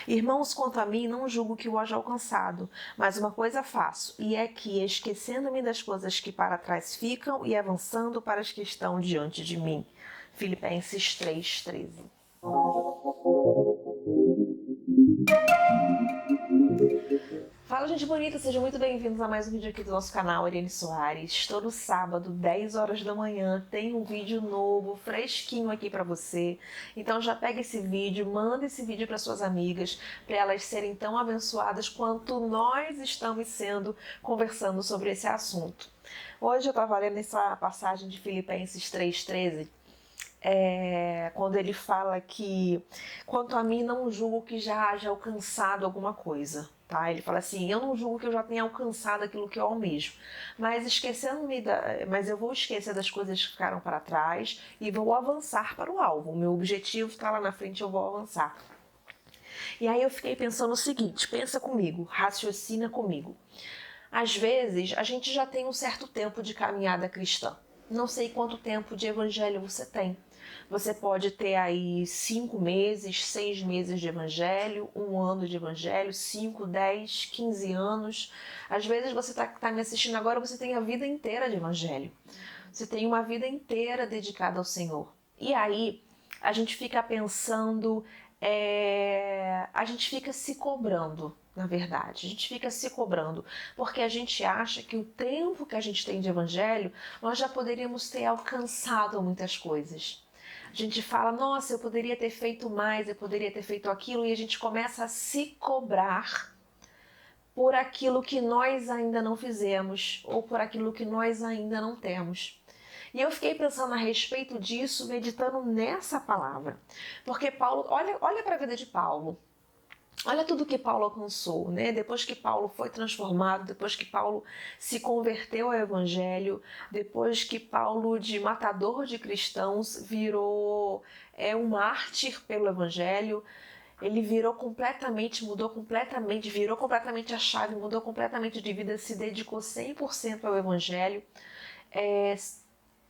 Irmãos, quanto a mim, não julgo que o haja alcançado, mas uma coisa faço, e é que, esquecendo-me das coisas que para trás ficam e avançando para as que estão diante de mim. Filipenses 3:13. Fala, gente bonita, sejam muito bem-vindos a mais um vídeo aqui do nosso canal, Ariane Soares. Todo sábado, 10 horas da manhã, tem um vídeo novo, fresquinho aqui pra você. Então já pega esse vídeo, manda esse vídeo para suas amigas, para elas serem tão abençoadas quanto nós estamos sendo conversando sobre esse assunto. Hoje eu estava lendo essa passagem de Filipenses 3:13, quando ele fala que, quanto a mim, não julgo que já haja alcançado alguma coisa. Tá? Ele fala assim, eu não julgo que eu já tenha alcançado aquilo que eu almejo, mas eu vou esquecer das coisas que ficaram para trás e vou avançar para o alvo. O meu objetivo está lá na frente, eu vou avançar. E aí eu fiquei pensando o seguinte, pensa comigo, raciocina comigo. Às vezes, a gente já tem um certo tempo de caminhada cristã. Não sei quanto tempo de evangelho você tem. Você pode ter aí 5 meses, 6 meses de evangelho, 1 ano de evangelho, 5, 10, 15 anos. Às vezes você está me assistindo agora, você tem a vida inteira de evangelho. Você tem uma vida inteira dedicada ao Senhor. E aí, a gente fica pensando, a gente fica se cobrando, na verdade. A gente fica se cobrando, porque a gente acha que o tempo que a gente tem de evangelho, nós já poderíamos ter alcançado muitas coisas. A gente fala, nossa, eu poderia ter feito mais, eu poderia ter feito aquilo, e a gente começa a se cobrar por aquilo que nós ainda não fizemos, ou por aquilo que nós ainda não temos. E eu fiquei pensando a respeito disso, meditando nessa palavra. Porque Paulo, olha para a vida de Paulo. Olha tudo que Paulo alcançou, né? Depois que Paulo foi transformado, depois que Paulo se converteu ao Evangelho, depois que Paulo, de matador de cristãos, virou um mártir pelo Evangelho, ele virou completamente a chave, mudou completamente de vida, se dedicou 100% ao Evangelho.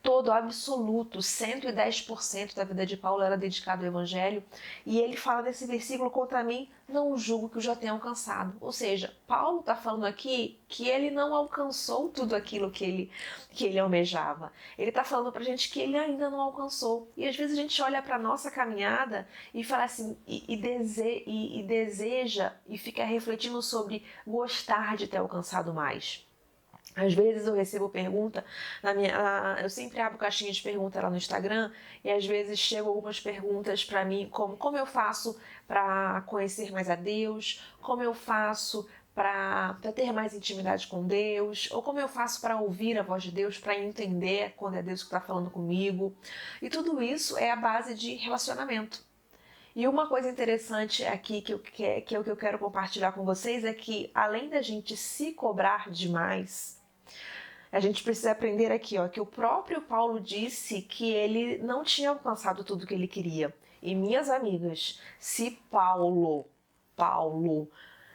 Todo, absoluto, 110% da vida de Paulo era dedicado ao Evangelho, e ele fala nesse versículo, contra mim, não julgo que eu já tenha alcançado. Ou seja, Paulo está falando aqui que ele não alcançou tudo aquilo que ele almejava. Ele está falando para a gente que ele ainda não alcançou. E às vezes a gente olha para a nossa caminhada e fala assim, e deseja e fica refletindo sobre gostar de ter alcançado mais. Às vezes eu recebo pergunta, eu sempre abro caixinha de pergunta lá no Instagram, e às vezes chegam algumas perguntas para mim, como eu faço para conhecer mais a Deus, como eu faço para ter mais intimidade com Deus, ou como eu faço para ouvir a voz de Deus, para entender quando é Deus que está falando comigo. E tudo isso é a base de relacionamento. E uma coisa interessante aqui que é o que eu quero compartilhar com vocês é que, além da gente se cobrar demais, a gente precisa aprender aqui, que o próprio Paulo disse que ele não tinha alcançado tudo que ele queria. E minhas amigas, se Paulo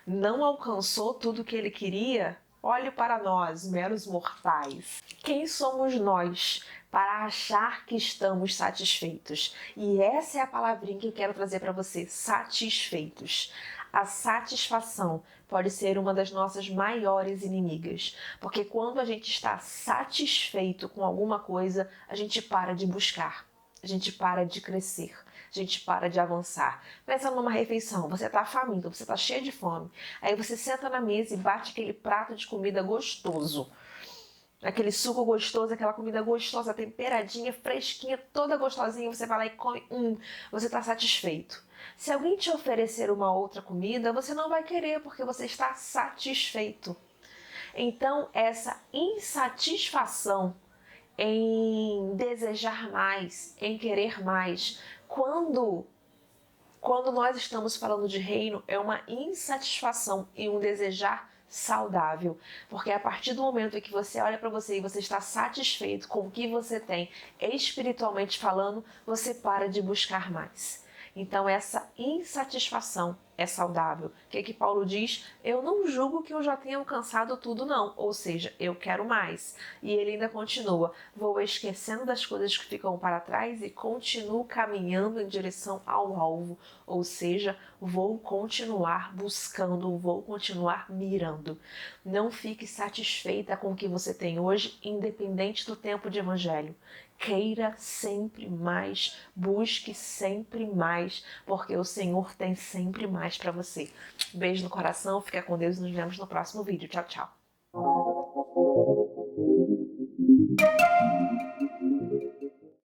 não alcançou tudo que ele queria, olhe para nós, meros mortais. Quem somos nós para achar que estamos satisfeitos? E essa é a palavrinha que eu quero trazer para você, satisfeitos. A satisfação pode ser uma das nossas maiores inimigas, porque quando a gente está satisfeito com alguma coisa, a gente para de buscar, a gente para de crescer, a gente para de avançar. Pensa numa refeição, você está faminto, você está cheio de fome, aí você senta na mesa e bate aquele prato de comida gostoso, aquele suco gostoso, aquela comida gostosa, temperadinha, fresquinha, toda gostosinha, você vai lá e come, você está satisfeito. Se alguém te oferecer uma outra comida, você não vai querer, porque você está satisfeito. Então, essa insatisfação em desejar mais, em querer mais, quando nós estamos falando de reino, é uma insatisfação e um desejar saudável, porque a partir do momento em que você olha para você e você está satisfeito com o que você tem, espiritualmente falando, você para de buscar mais. Então essa insatisfação é saudável. O que Paulo diz? Eu não julgo que eu já tenha alcançado tudo, não. Ou seja, eu quero mais. E ele ainda continua, vou esquecendo das coisas que ficam para trás e continuo caminhando em direção ao alvo. Ou seja, vou continuar buscando, vou continuar mirando. Não fique satisfeita com o que você tem hoje, independente do tempo de evangelho. Queira sempre mais, busque sempre mais, porque o Senhor tem sempre mais para você. Beijo no coração, fica com Deus e nos vemos no próximo vídeo. Tchau, tchau.